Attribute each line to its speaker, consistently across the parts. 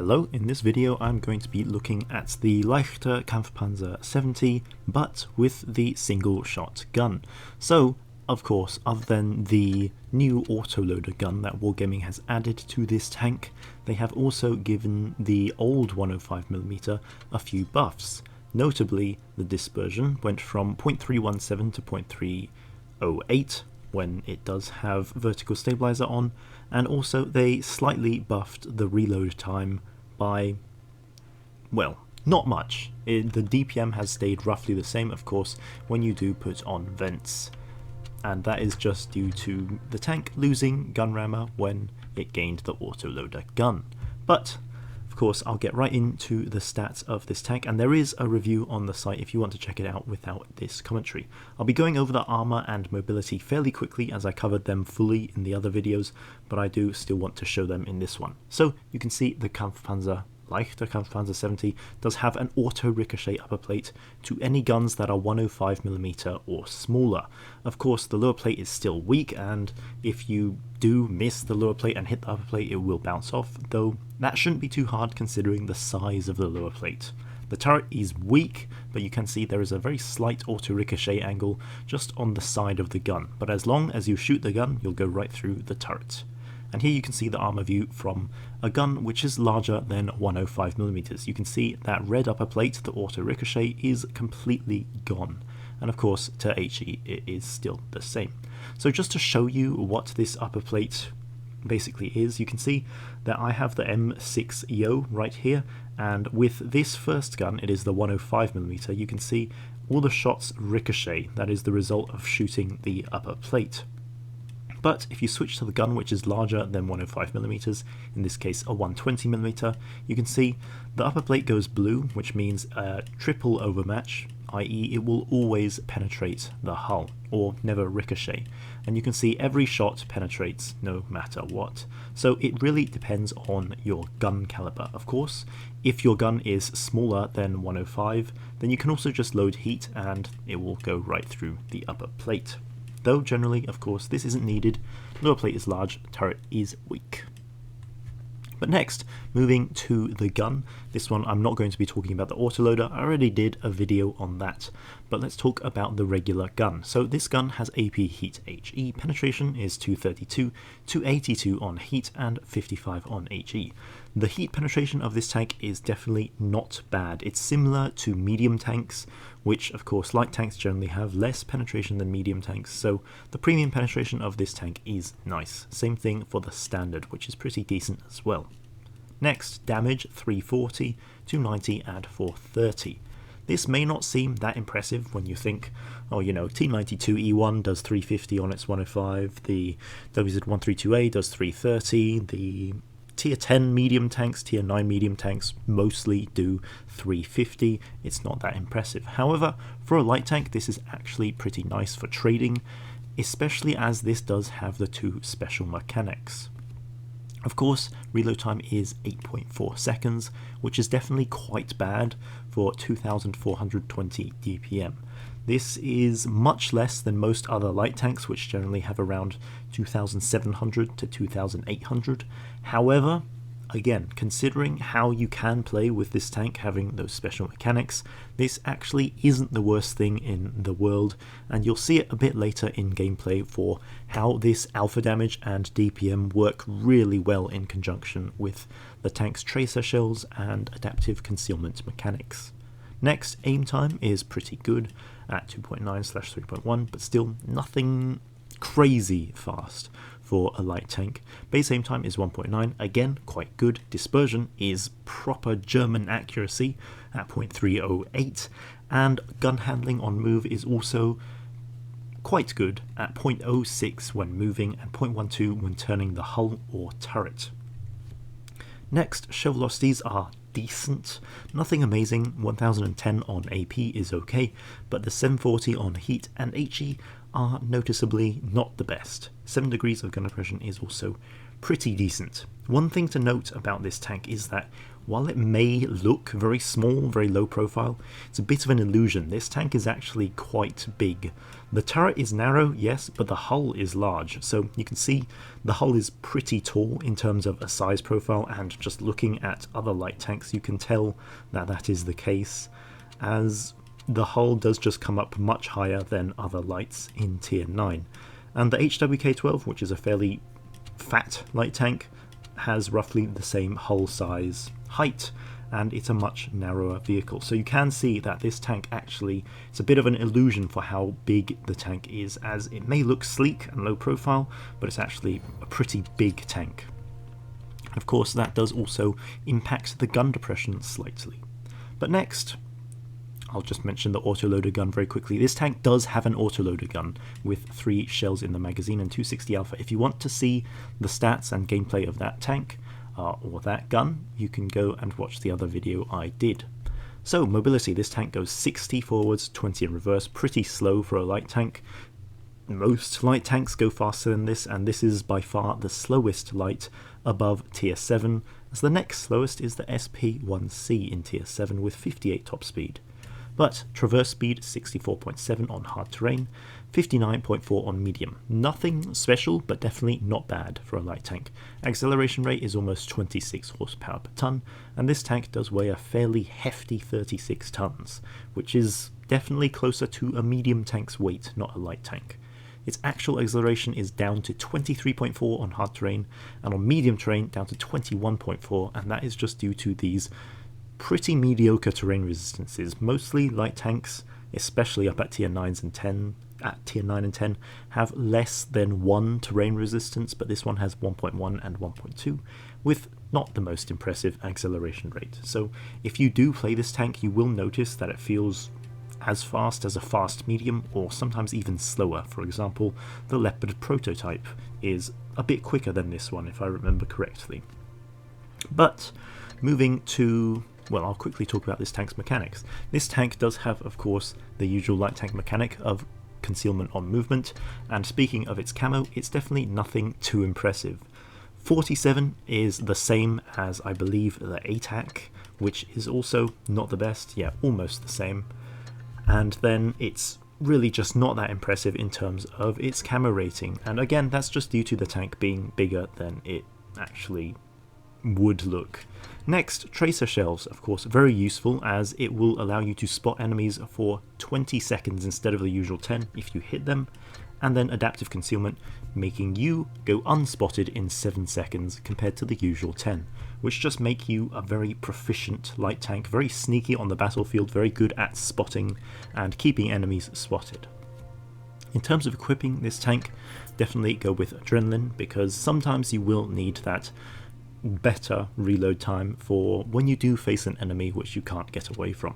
Speaker 1: Hello, in this video I'm going to be looking at the Leichter Kampfpanzer 70, but with the single shot gun. So, of course, other than the new autoloader gun that Wargaming has added to this tank, they have also given the old 105mm a few buffs. Notably, the dispersion went from 0.317 to 0.308 when it does have vertical stabilizer on, and also they slightly buffed the reload time by, well, not much. The DPM has stayed roughly the same, of course, when you do put on vents, and that is just due to the tank losing gun rammer when it gained the autoloader gun. But of course, I'll get right into the stats of this tank, and there is a review on the site if you want to check it out without this commentary. I'll be going over the armor and mobility fairly quickly as I covered them fully in the other videos, but I do still want to show them in this one. So you can see the Kampfpanzer Leichter Kampfpanzer 70 does have an auto ricochet upper plate to any guns that are 105mm or smaller. Of course, the lower plate is still weak, and if you do miss the lower plate and hit the upper plate, it will bounce off, though that shouldn't be too hard considering the size of the lower plate. The turret is weak, but you can see there is a very slight auto ricochet angle just on the side of the gun, but as long as you shoot the gun, you'll go right through the turret. And here you can see the armor view from a gun which is larger than 105mm. You can see that red upper plate, the auto ricochet, is completely gone. And of course, to HE, it is still the same. So just to show you what this upper plate basically is, you can see that I have the M6EO right here, and with this first gun, it is the 105mm. You can see all the shots ricochet. That is the result of shooting the upper plate. But if you switch to the gun which is larger than 105mm, in this case a 120mm, you can see the upper plate goes blue, which means a triple overmatch, i.e. it will always penetrate the hull, or never ricochet. And you can see every shot penetrates no matter what. So it really depends on your gun caliber. Of course, if your gun is smaller than 105, then you can also just load heat and it will go right through the upper plate. Though generally, of course, this isn't needed. Lower plate is large, turret is weak. But next, moving to the gun. This one I'm not going to be talking about the autoloader, I already did a video on that. But let's talk about the regular gun. So this gun has AP Heat HE, penetration is 232, 282 on heat, and 55 on HE. The heat penetration of this tank is definitely not bad. It's similar to medium tanks, which of course light tanks generally have less penetration than medium tanks, so the premium penetration of this tank is nice. Same thing for the standard, which is pretty decent as well. Next, damage 340, 290 and 430. This may not seem that impressive when you think, oh, you know, T92E1 does 350 on its 105, the WZ132A does 330, the Tier 10 medium tanks, Tier 9 medium tanks mostly do 350. It's not that impressive. However, for a light tank, this is actually pretty nice for trading, especially as this does have the two special mechanics. Of course, reload time is 8.4 seconds, which is definitely quite bad for 2420 DPM. This is much less than most other light tanks, which generally have around 2700 to 2800. However, again, considering how you can play with this tank having those special mechanics, this actually isn't the worst thing in the world, and you'll see it a bit later in gameplay for how this alpha damage and DPM work really well in conjunction with the tank's tracer shells and adaptive concealment mechanics. Next, aim time is pretty good at 2.9/3.1, but still nothing crazy fast for a light tank. Base aim time is 1.9, again quite good. Dispersion is proper German accuracy at 0.308, and gun handling on move is also quite good at 0.06 when moving and 0.12 when turning the hull or turret. Next, shell velocities are decent, nothing amazing. 1010 on AP is okay, but the 740 on heat and HE are noticeably not the best. 7 degrees of gun oppression is also pretty decent. One thing to note about this tank is that while it may look very small, very low profile, it's a bit of an illusion. This tank is actually quite big. The turret is narrow, yes, but the hull is large. So you can see the hull is pretty tall in terms of a size profile, and just looking at other light tanks you can tell that that is the case, as the hull does just come up much higher than other lights in tier 9. And the HWK-12, which is a fairly fat light tank, has roughly the same hull size, height, and it's a much narrower vehicle. So you can see that this tank actually, it's a bit of an illusion for how big the tank is, as it may look sleek and low profile, but it's actually a pretty big tank. Of course, that does also impact the gun depression slightly. But next, I'll just mention the autoloader gun very quickly. This tank does have an autoloader gun with 3 shells in the magazine and 260 alpha. If you want to see the stats and gameplay of that tank or that gun, you can go and watch the other video I did. So mobility, this tank goes 60 forwards, 20 in reverse, pretty slow for a light tank. Most light tanks go faster than this, and this is by far the slowest light above tier 7, as the next slowest is the SP1C in tier 7 with 58 top speed. But traverse speed 64.7 on hard terrain, 59.4 on medium. Nothing special, but definitely not bad for a light tank. Acceleration rate is almost 26 horsepower per ton, and this tank does weigh a fairly hefty 36 tons, which is definitely closer to a medium tank's weight, not a light tank. Its actual acceleration is down to 23.4 on hard terrain, and on medium terrain down to 21.4, and that is just due to these pretty mediocre terrain resistances. Mostly light tanks, especially up at tier 9s and 10, at tier 9 and 10, have less than 1 terrain resistance, but this one has 1.1 and 1.2, with not the most impressive acceleration rate. So if you do play this tank, you will notice that it feels as fast as a fast medium, or sometimes even slower. For example, the Leopard prototype is a bit quicker than this one, if I remember correctly. But moving to, well, I'll quickly talk about this tank's mechanics. This tank does have, of course, the usual light tank mechanic of concealment on movement, and speaking of its camo, it's definitely nothing too impressive. 47 is the same as, I believe, the ATAC, which is also not the best, yeah, almost the same. And then it's really just not that impressive in terms of its camo rating, and again, that's just due to the tank being bigger than it actually would look. Next, tracer shells, of course, very useful, as it will allow you to spot enemies for 20 seconds instead of the usual 10 if you hit them, and then adaptive concealment, making you go unspotted in 7 seconds compared to the usual 10, which just make you a very proficient light tank, very sneaky on the battlefield, very good at spotting and keeping enemies spotted. In terms of equipping this tank, definitely go with adrenaline, because sometimes you will need that better reload time for when you do face an enemy which you can't get away from.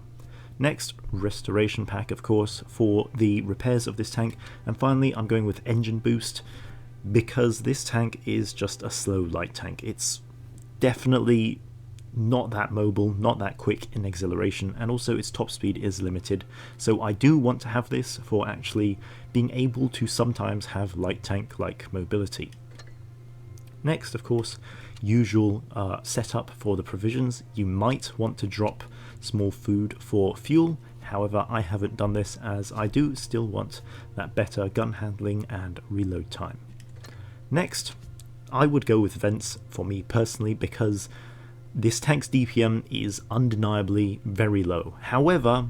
Speaker 1: Next, restoration pack, of course, for the repairs of this tank. And finally, I'm going with engine boost, because this tank is just a slow light tank. It's definitely not that mobile, not that quick in acceleration, and also its top speed is limited. So I do want to have this for actually being able to sometimes have light tank like mobility. Next, of course, usual setup for the provisions. You might want to drop small food for fuel, however I haven't done this, as I do still want that better gun handling and reload time. Next, I would go with vents for me personally, because this tank's DPM is undeniably very low. However,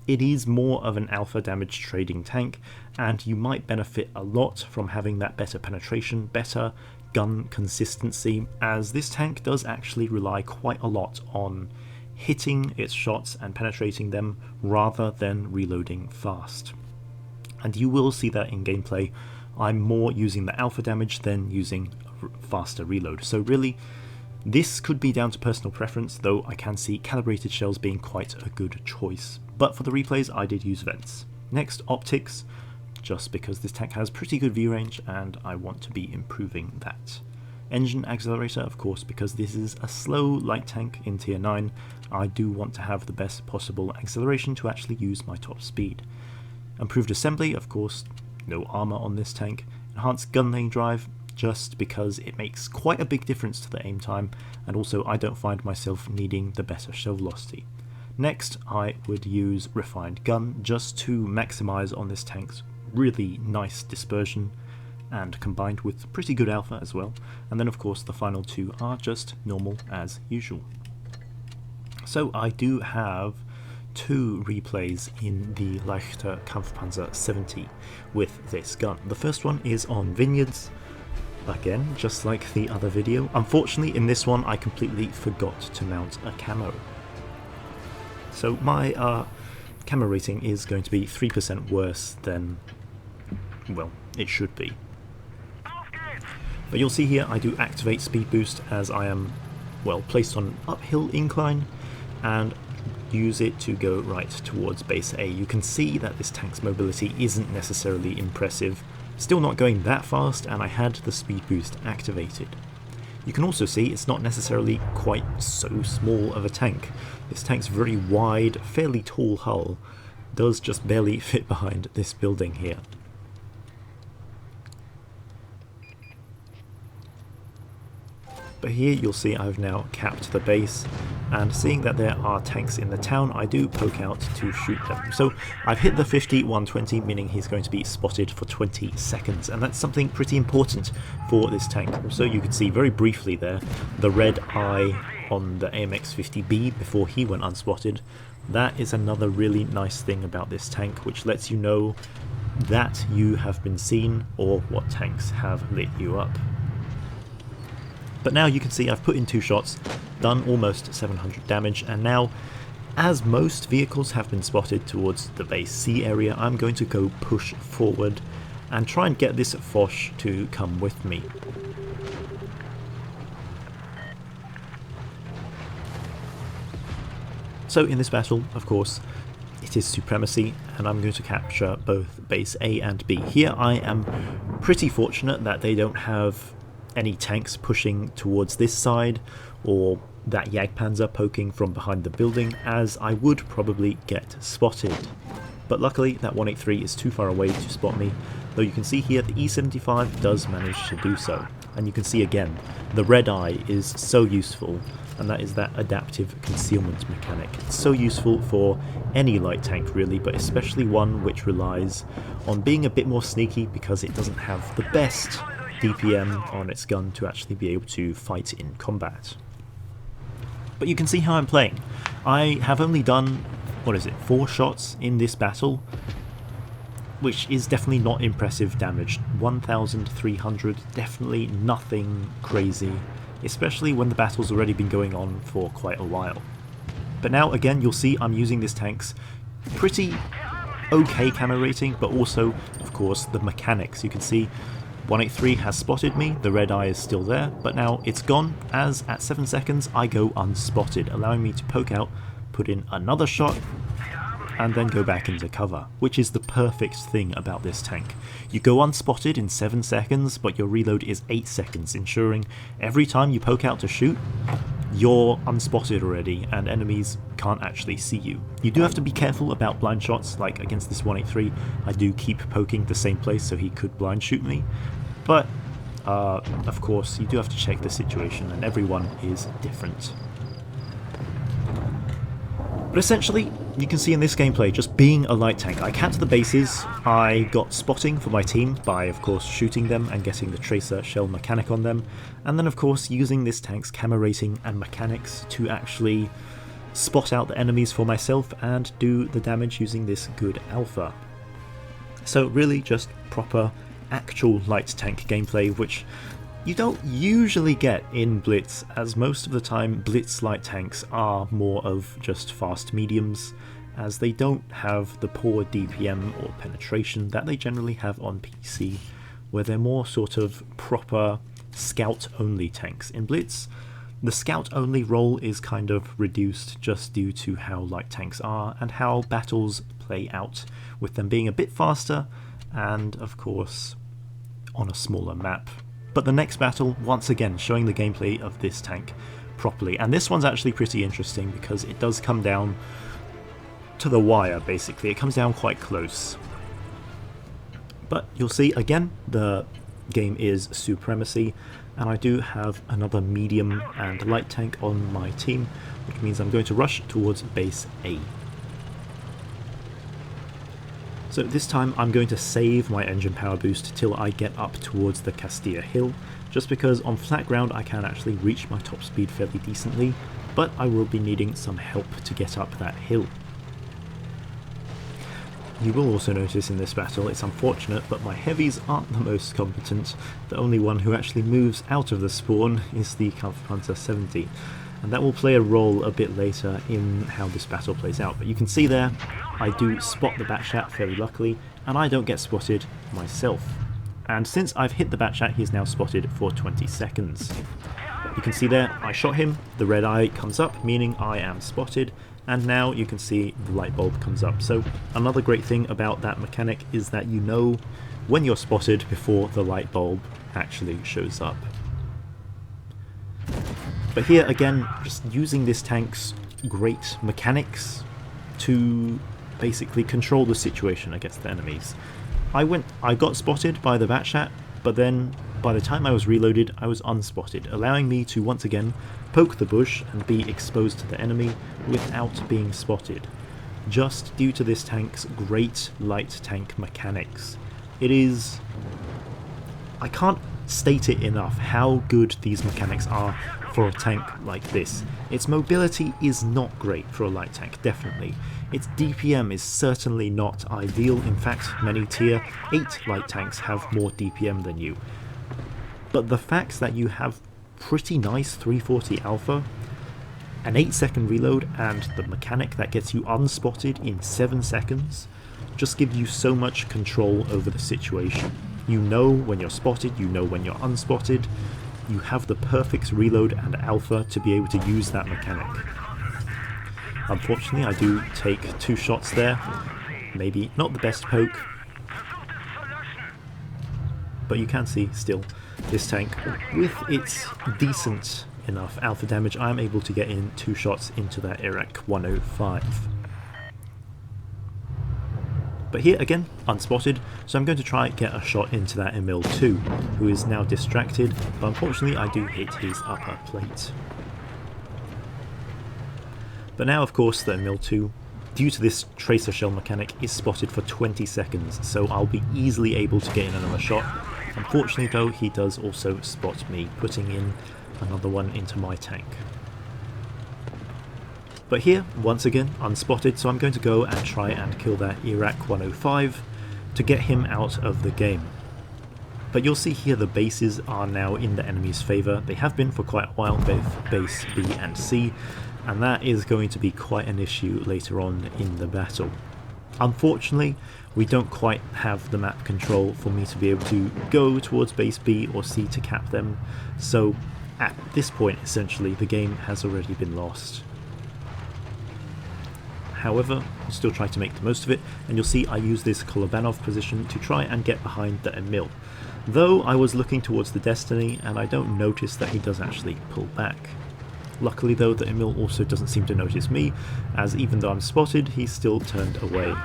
Speaker 1: it is more of an alpha damage trading tank, and you might benefit a lot from having that better penetration, better gun consistency, as this tank does actually rely quite a lot on hitting its shots and penetrating them rather than reloading fast. And you will see that in gameplay. I'm more using the alpha damage than using a faster reload. So really, this could be down to personal preference, though I can see calibrated shells being quite a good choice. But for the replays, I did use vents. Next, optics, just because this tank has pretty good view range and I want to be improving that. Engine accelerator, of course, because this is a slow light tank in tier 9, I do want to have the best possible acceleration to actually use my top speed. Improved assembly, of course, no armor on this tank. Enhanced gun lane drive, just because it makes quite a big difference to the aim time, and also I don't find myself needing the better shell velocity. Next, I would use Refined Gun just to maximise on this tank's really nice dispersion, and combined with pretty good alpha as well. And then of course the final two are just normal as usual. So I do have 2 replays in the Leichter Kampfpanzer 70 with this gun. The first one is on vineyards, again just like the other video. Unfortunately in this one I completely forgot to mount a camo. So my camo rating is going to be 3% worse than, well, it should be. But you'll see here I do activate speed boost as I am, well, placed on an uphill incline, and use it to go right towards base A. You can see that this tank's mobility isn't necessarily impressive, still not going that fast, and I had the speed boost activated. You can also see it's not necessarily quite so small of a tank. This tank's very wide, fairly tall hull does just barely fit behind this building here. But here you'll see I've now capped the base, and seeing that there are tanks in the town, I do poke out to shoot them. So I've hit the 50-120, meaning he's going to be spotted for 20 seconds, and that's something pretty important for this tank. Also, you can see very briefly there the red eye on the AMX-50B before he went unspotted. That is another really nice thing about this tank, which lets you know that you have been seen or what tanks have lit you up. But now you can see I've put in 2 shots, done almost 700 damage, and now, as most vehicles have been spotted towards the base C area, I'm going to go push forward and try and get this Foch to come with me. So in this battle, of course, it is supremacy, and I'm going to capture both base A and B. Here I am pretty fortunate that they don't have any tanks pushing towards this side, or that Jagdpanzer poking from behind the building, as I would probably get spotted. But luckily that 183 is too far away to spot me, though you can see here the E75 does manage to do so. And you can see again, the red eye is so useful, and that is that adaptive concealment mechanic. It's so useful for any light tank really, but especially one which relies on being a bit more sneaky because it doesn't have the best DPM on its gun to actually be able to fight in combat. But you can see how I'm playing. I have only done, 4 shots in this battle, which is definitely not impressive damage. 1,300, definitely nothing crazy, especially when the battle's already been going on for quite a while. But now again you'll see I'm using this tank's pretty okay camo rating, but also of course the mechanics. You can see 183 has spotted me, the red eye is still there, but now it's gone, as at 7 seconds I go unspotted, allowing me to poke out, put in another shot, and then go back into cover, which is the perfect thing about this tank. You go unspotted in 7 seconds, but your reload is 8 seconds, ensuring every time you poke out to shoot, you're unspotted already, and enemies can't actually see you. You do have to be careful about blind shots, like against this 183, I do keep poking the same place so he could blind shoot me, but of course you do have to check the situation, and everyone is different. But essentially, you can see in this gameplay, just being a light tank, I capped the bases, I got spotting for my team by of course shooting them and getting the tracer shell mechanic on them, and then of course using this tank's camo rating and mechanics to actually spot out the enemies for myself and do the damage using this good alpha. So really just proper actual light tank gameplay, which you don't usually get in Blitz, as most of the time Blitz light tanks are more of just fast mediums, as they don't have the poor DPM or penetration that they generally have on PC, where they're more sort of proper scout-only tanks. In Blitz, the scout-only role is kind of reduced just due to how light tanks are and how battles play out, with them being a bit faster and, of course, on a smaller map. But the next battle, once again, showing the gameplay of this tank properly. And this one's actually pretty interesting because it does come down to the wire, basically. It comes down quite close. But you'll see, again, the game is Supremacy, and I do have another medium and light tank on my team, which means I'm going to rush towards base A. So this time I'm going to save my engine power boost till I get up towards the Castilla hill, just because on flat ground I can actually reach my top speed fairly decently, but I will be needing some help to get up that hill. You will also notice in this battle, it's unfortunate, but my heavies aren't the most competent. The only one who actually moves out of the spawn is the Kampfpanzer 70, and that will play a role a bit later in how this battle plays out. But you can see there, I do spot the Batchat fairly luckily, and I don't get spotted myself. And since I've hit the Batchat, he is now spotted for 20 seconds. You can see there, I shot him, the red eye comes up, meaning I am spotted, and now you can see the light bulb comes up. So another great thing about that mechanic is that you know when you're spotted before the light bulb actually shows up. But here again, just using this tank's great mechanics to basically control the situation against the enemies. I got spotted by the Batchat, but then by the time I was reloaded I was unspotted, allowing me to once again poke the bush and be exposed to the enemy without being spotted, just due to this tank's great light tank mechanics. It is... I can't state it enough how good these mechanics are for a tank like this. Its mobility is not great for a light tank, definitely. Its DPM is certainly not ideal. In fact, many tier 8 light tanks have more DPM than you. But the fact that you have pretty nice 340 alpha, an 8-second reload, and the mechanic that gets you unspotted in 7 seconds just gives you so much control over the situation. You know when you're spotted, you know when you're unspotted, you have the perfect reload and alpha to be able to use that mechanic. Unfortunately, I do take 2 shots there, maybe not the best poke, but you can see still, this tank, with its decent enough alpha damage, I am able to get in 2 shots into that Iraq 105. But here again, unspotted, so I'm going to try get a shot into that Emil 2, who is now distracted, but unfortunately I do hit his upper plate. But now of course the Emil 2, due to this tracer shell mechanic, is spotted for 20 seconds, so I'll be easily able to get in another shot. Unfortunately though, he does also spot me, putting in another one into my tank. But here, once again, unspotted, so I'm going to go and try and kill that Iraq 105 to get him out of the game. But you'll see here the bases are now in the enemy's favour. They have been for quite a while, both base B and C, and that is going to be quite an issue later on in the battle. Unfortunately, we don't quite have the map control for me to be able to go towards base B or C to cap them, so at this point essentially the game has already been lost. However, I'll still try to make the most of it, and you'll see I use this Kolobanov position to try and get behind the Emil. Though I was looking towards the Destiny, and I don't notice that he does actually pull back. Luckily though, the Emil also doesn't seem to notice me, as even though I'm spotted, he's still turned away.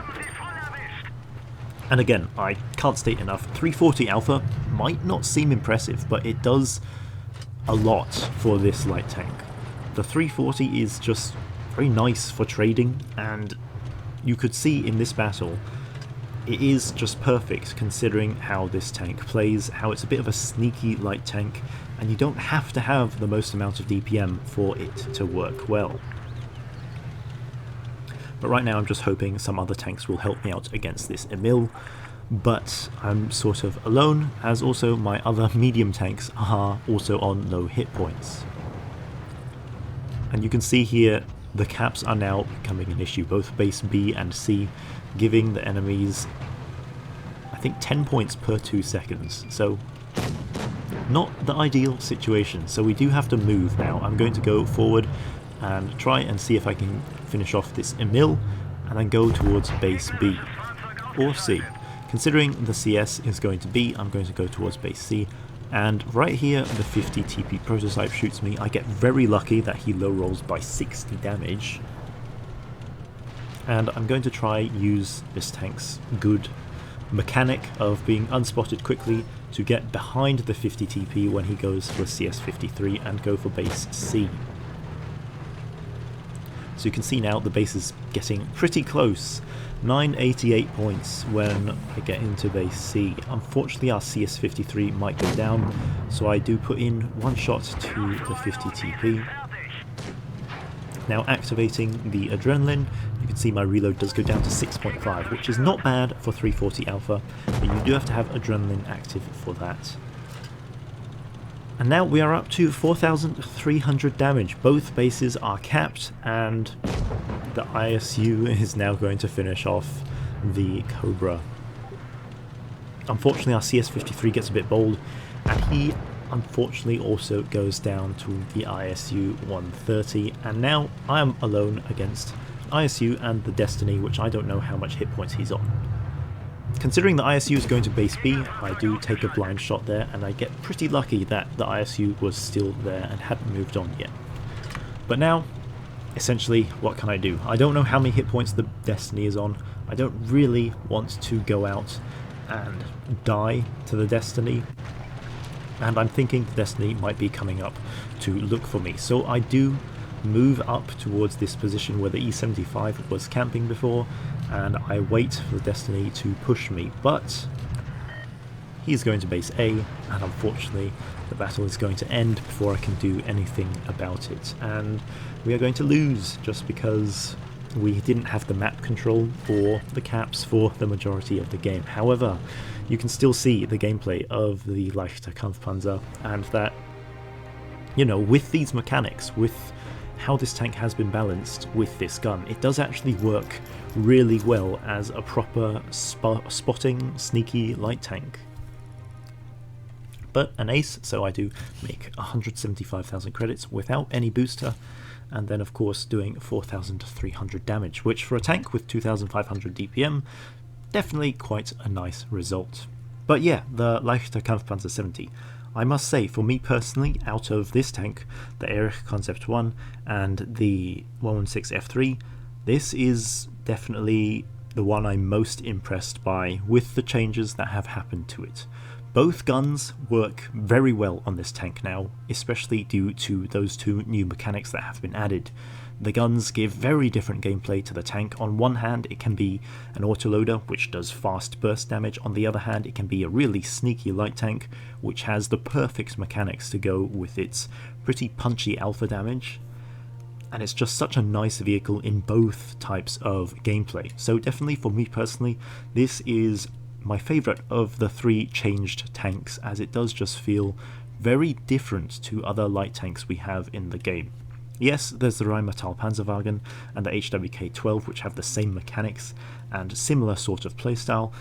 Speaker 1: And again, I can't state enough, 340 alpha might not seem impressive, but it does a lot for this light tank. The 340 is just very nice for trading, and you could see in this battle it is just perfect considering how this tank plays, how it's a bit of a sneaky light tank, and you don't have to have the most amount of DPM for it to work well. But right now I'm just hoping some other tanks will help me out against this Emil, but I'm sort of alone, as also my other medium tanks are also on low hit points. And you can see here the caps are now becoming an issue, both base B and C, giving the enemies, I think, 10 points per 2 seconds, so not the ideal situation. So we do have to move now. I'm going to go forward and try and see if I can finish off this Emil, and then go towards base B, or C. Considering the CS is going to B, I'm going to go towards base C. And right here, the 50 TP prototype shoots me. I get very lucky that he low rolls by 60 damage. And I'm going to try use this tank's good mechanic of being unspotted quickly to get behind the 50 TP when he goes for CS53 and go for base C. So you can see now the base is getting pretty close. 988 points when I get into base C. Unfortunately our CS53 might go down, so I do put in one shot to the 50 TP. Now activating the adrenaline, you can see my reload does go down to 6.5, which is not bad for 340 alpha, but you do have to have adrenaline active for that. And now we are up to 4,300 damage. Both bases are capped, and the ISU is now going to finish off the Cobra. Unfortunately our CS53 gets a bit bold, and he unfortunately also goes down to the ISU 130, and now I am alone against ISU and the Destiny, which I don't know how much hit points he's on. Considering the ISU is going to base B, I do take a blind shot there, and I get pretty lucky that the ISU was still there and hadn't moved on yet. But now, essentially, what can I do? I don't know how many hit points the Destiny is on. I don't really want to go out and die to the Destiny, and I'm thinking the Destiny might be coming up to look for me. So I do move up towards this position where the E75 was camping before, and I wait for the Destiny to push me, but he's going to base A, and unfortunately the battle is going to end before I can do anything about it, and we are going to lose just because we didn't have the map control or the caps for the majority of the game. However, you can still see the gameplay of the Leichter Kampfpanzer, and that, you know, with these mechanics, with how this tank has been balanced with this gun, it does actually work really well as a proper spotting, sneaky light tank. But an ace, so I do make 175,000 credits without any booster, and then of course doing 4,300 damage, which for a tank with 2,500 DPM, definitely quite a nice result. But yeah, the Leichter Kampfpanzer 70. I must say, for me personally, out of this tank, the Erich Concept 1 and the 116 F3, this is definitely the one I'm most impressed by with the changes that have happened to it. Both guns work very well on this tank now, especially due to those two new mechanics that have been added. The guns give very different gameplay to the tank. On one hand, it can be an autoloader, which does fast burst damage. On the other hand, it can be a really sneaky light tank, which has the perfect mechanics to go with its pretty punchy alpha damage. And it's just such a nice vehicle in both types of gameplay. So definitely for me personally, this is my favourite of the three changed tanks, as it does just feel very different to other light tanks we have in the game. Yes, there's the Rheinmetall Panzerwagen and the HWK-12, which have the same mechanics and similar sort of playstyle,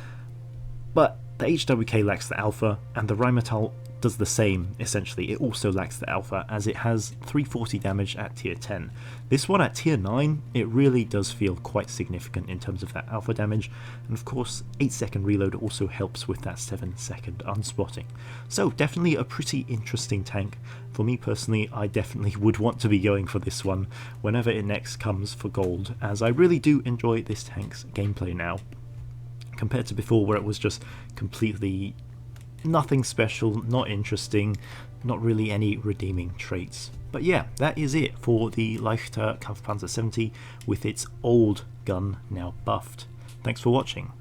Speaker 1: but the HWK lacks the alpha, and the Rheinmetall does the same, essentially. It also lacks the alpha, as it has 340 damage at tier 10. This one at tier 9, it really does feel quite significant in terms of that alpha damage, and of course 8-second reload also helps with that 7-second unspotting. So definitely a pretty interesting tank. For me personally, I definitely would want to be going for this one whenever it next comes for gold, as I really do enjoy this tank's gameplay now, compared to before where it was just completely nothing special, not interesting, not really any redeeming traits. But yeah, that is it for the Leichter Kampfpanzer 70 with its old gun now buffed. Thanks for watching.